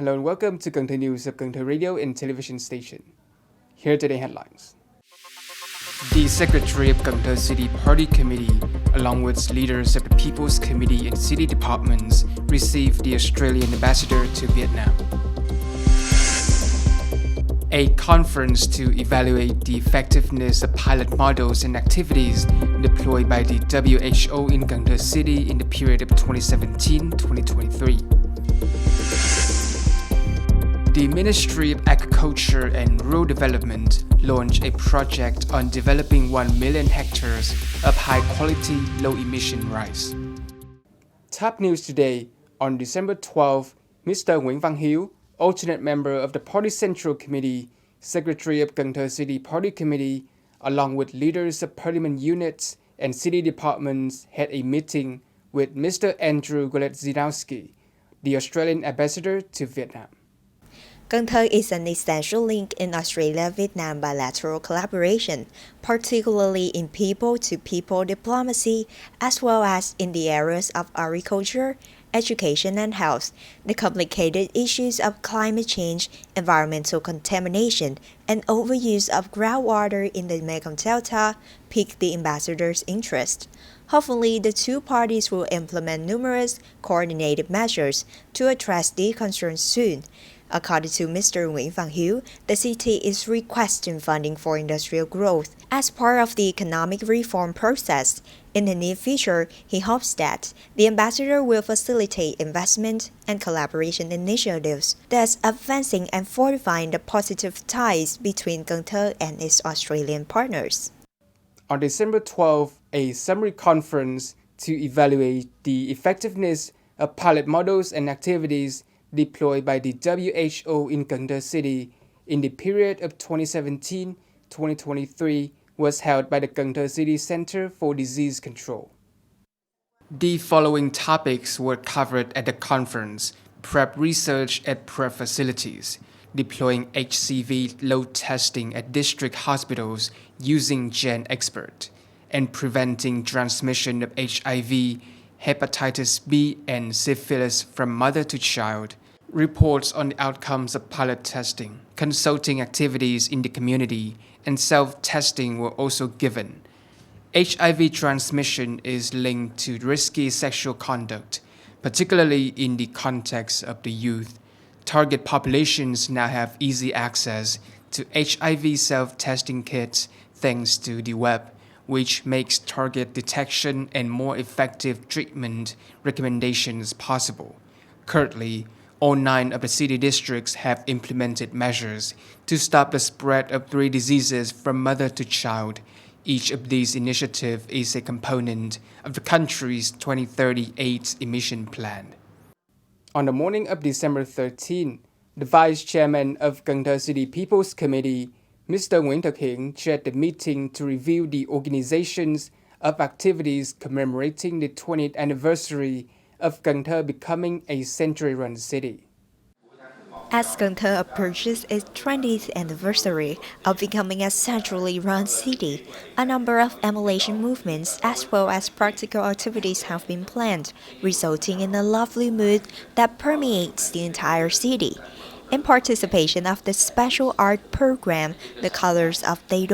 Hello and welcome to Cần Thơ News of Cần Thơ Radio and Television Station. Here are today's headlines. The Secretary of Cần Thơ City Party Committee, along with leaders of the People's Committee and City Departments, received the Australian Ambassador to Vietnam. A conference to evaluate the effectiveness of pilot models and activities deployed by the WHO in Cần Thơ City in the period of 2017-2023. The Ministry of Agriculture and Rural Development launched a project on developing 1 million hectares of high-quality, low-emission rice. Top news today, on December 12, Mr. Nguyễn Văn Hiếu, alternate member of the Party Central Committee, Secretary of Cần Thơ City Party Committee, along with leaders of parliament units and city departments, had a meeting with Mr. Andrew Goletszinowski, the Australian ambassador to Vietnam. Cần Thơ is an essential link in Australia-Vietnam bilateral collaboration, particularly in people-to-people diplomacy, as well as in the areas of agriculture, education and health. The complicated issues of climate change, environmental contamination, and overuse of groundwater in the Mekong Delta piqued the ambassador's interest. Hopefully, the two parties will implement numerous coordinated measures to address the concerns soon. According to Mr. Nguyễn Văn Hiếu, the city is requesting funding for industrial growth as part of the economic reform process. In the near future, he hopes that the ambassador will facilitate investment and collaboration initiatives, thus advancing and fortifying the positive ties between Cần Thơ and its Australian partners. On December 12, a summary conference to evaluate the effectiveness of pilot models and activities deployed by the WHO in Cần Thơ City in the period of 2017-2023 was held by the Cần Thơ City Center for Disease Control. The following topics were covered at the conference: PrEP research at PrEP facilities, deploying HCV load testing at district hospitals using Gen Expert, and preventing transmission of HIV, hepatitis B, and syphilis from mother to child. Reports on the outcomes of pilot testing, consulting activities in the community, and self-testing were also given. HIV transmission is linked to risky sexual conduct, particularly in the context of the youth. Target populations now have easy access to HIV self-testing kits thanks to the web, which makes target detection and more effective treatment recommendations possible. Currently, all 9 of the city districts have implemented measures to stop the spread of 3 diseases from mother to child. Each of these initiatives is a component of the country's 2030 AIDS emission plan. On the morning of December 13, the Vice Chairman of Cần Thơ City People's Committee, Mr. Nguyễn Thực Hiện, chaired the meeting to review the organizations of activities commemorating the 20th anniversary of Cần Thơ becoming a century-run city. As Cần Thơ approaches its 20th anniversary of becoming a centrally run city, a number of emulation movements as well as practical activities have been planned, resulting in a lively mood that permeates the entire city. In participation of the special art program, The Colors of Tây,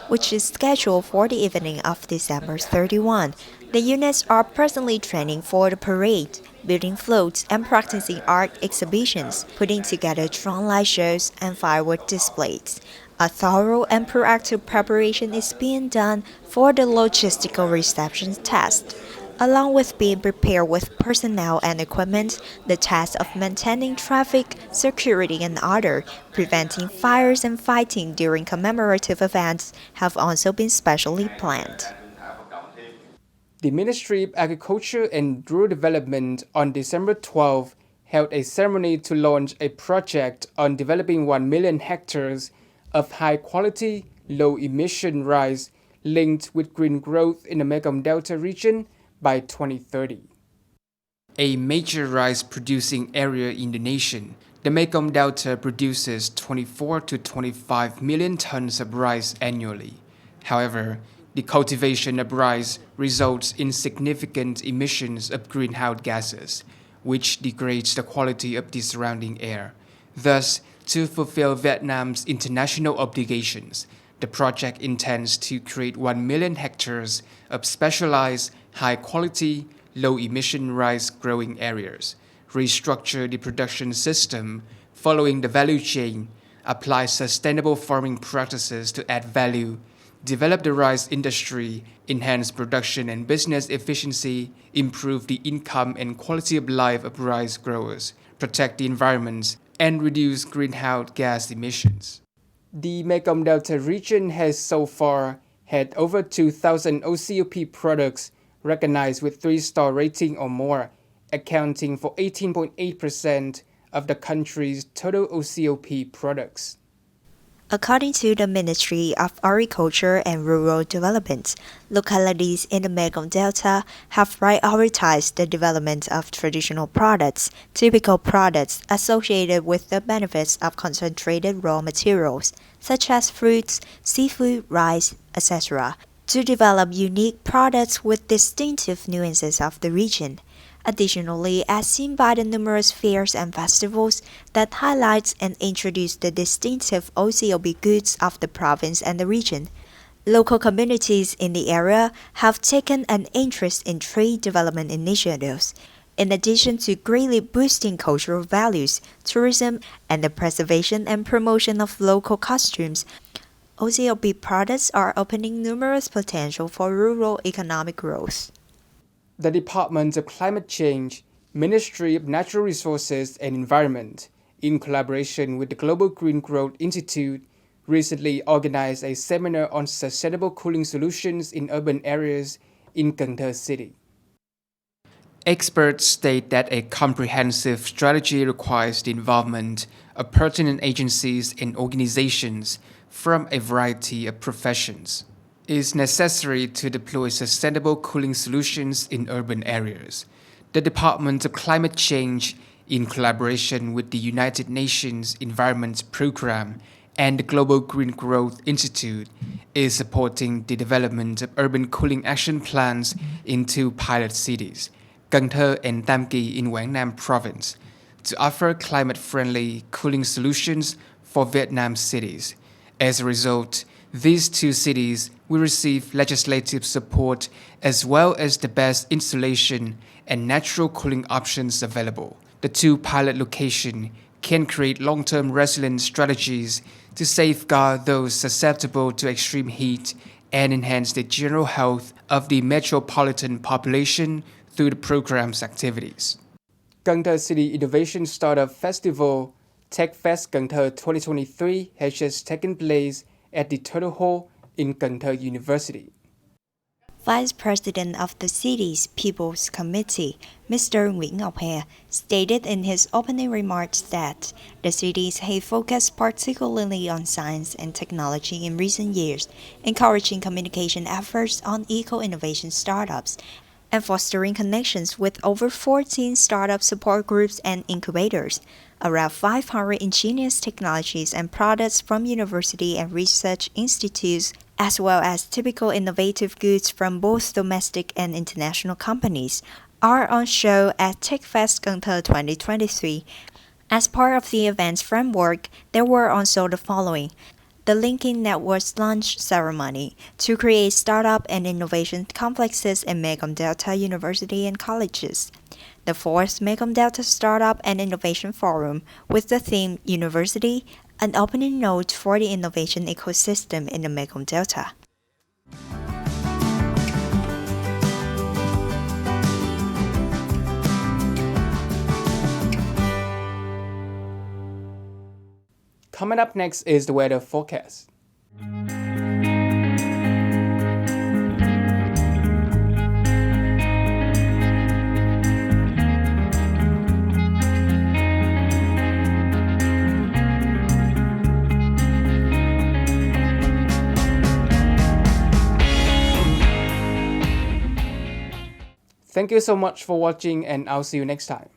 which is scheduled for the evening of December 31, the units are presently training for the parade, building floats and practicing art exhibitions, putting together drone light shows and firework displays. A thorough and proactive preparation is being done for the logistical reception test. Along with being prepared with personnel and equipment, the task of maintaining traffic, security, and order, preventing fires and fighting during commemorative events have also been specially planned. The Ministry of Agriculture and Rural Development on December 12 held a ceremony to launch a project on developing 1 million hectares of high-quality, low-emission rice linked with green growth in the Mekong Delta region by 2030. A major rice-producing area in the nation, the Mekong Delta produces 24 to 25 million tons of rice annually. However, the cultivation of rice results in significant emissions of greenhouse gases, which degrades the quality of the surrounding air. Thus, to fulfill Vietnam's international obligations, the project intends to create 1 million hectares of specialized, high-quality, low-emission rice growing areas, restructure the production system following the value chain, apply sustainable farming practices to add value, develop the rice industry, enhance production and business efficiency, improve the income and quality of life of rice growers, protect the environment, and reduce greenhouse gas emissions. The Mekong Delta region has so far had over 2,000 OCOP products recognized with 3-star rating or more, accounting for 18.8% of the country's total OCOP products. According to the Ministry of Agriculture and Rural Development, localities in the Mekong Delta have prioritized the development of traditional products, typical products associated with the benefits of concentrated raw materials, such as fruits, seafood, rice, etc., to develop unique products with distinctive nuances of the region. Additionally, as seen by the numerous fairs and festivals that highlight and introduce the distinctive OCOP goods of the province and the region, local communities in the area have taken an interest in trade development initiatives. In addition to greatly boosting cultural values, tourism, and the preservation and promotion of local costumes, OCOP products are opening numerous potential for rural economic growth. The Department of Climate Change, Ministry of Natural Resources and Environment, in collaboration with the Global Green Growth Institute, recently organized a seminar on sustainable cooling solutions in urban areas in Cần Thơ City. Experts state that a comprehensive strategy requires the involvement of pertinent agencies and organizations from a variety of professions. It is necessary to deploy sustainable cooling solutions in urban areas. The Department of Climate Change, in collaboration with the United Nations Environment Programme and the Global Green Growth Institute, is supporting the development of urban cooling action plans in 2 pilot cities, Cần Thơ and Tam Kỳ in Quảng Nam Province, to offer climate-friendly cooling solutions for Vietnam cities. As a result, these 2 cities will receive legislative support as well as the best insulation and natural cooling options available. The 2 pilot locations can create long-term resilient strategies to safeguard those susceptible to extreme heat and enhance the general health of the metropolitan population through the program's activities. Cần Thơ City Innovation Startup Festival TechFest Cần Thơ 2023 has just taken place at the Turtle Hall in Cần Thơ University. Vice President of the city's People's Committee, Mr. Nguyễn Ngọc Hè, stated in his opening remarks that the cities have focused particularly on science and technology in recent years, encouraging communication efforts on eco-innovation startups, and fostering connections with over 14 startup support groups and incubators. Around 500 ingenious technologies and products from university and research institutes, as well as typical innovative goods from both domestic and international companies, are on show at TechFest Cần Thơ 2023. As part of the event's framework, there were also the following: the Linking Network's launch ceremony to create startup and innovation complexes in Mekong Delta University and colleges, the 4th Mekong Delta Startup and Innovation Forum with the theme University, an opening note for the innovation ecosystem in the Mekong Delta. Coming up next is the weather forecast. Thank you so much for watching, and I'll see you next time.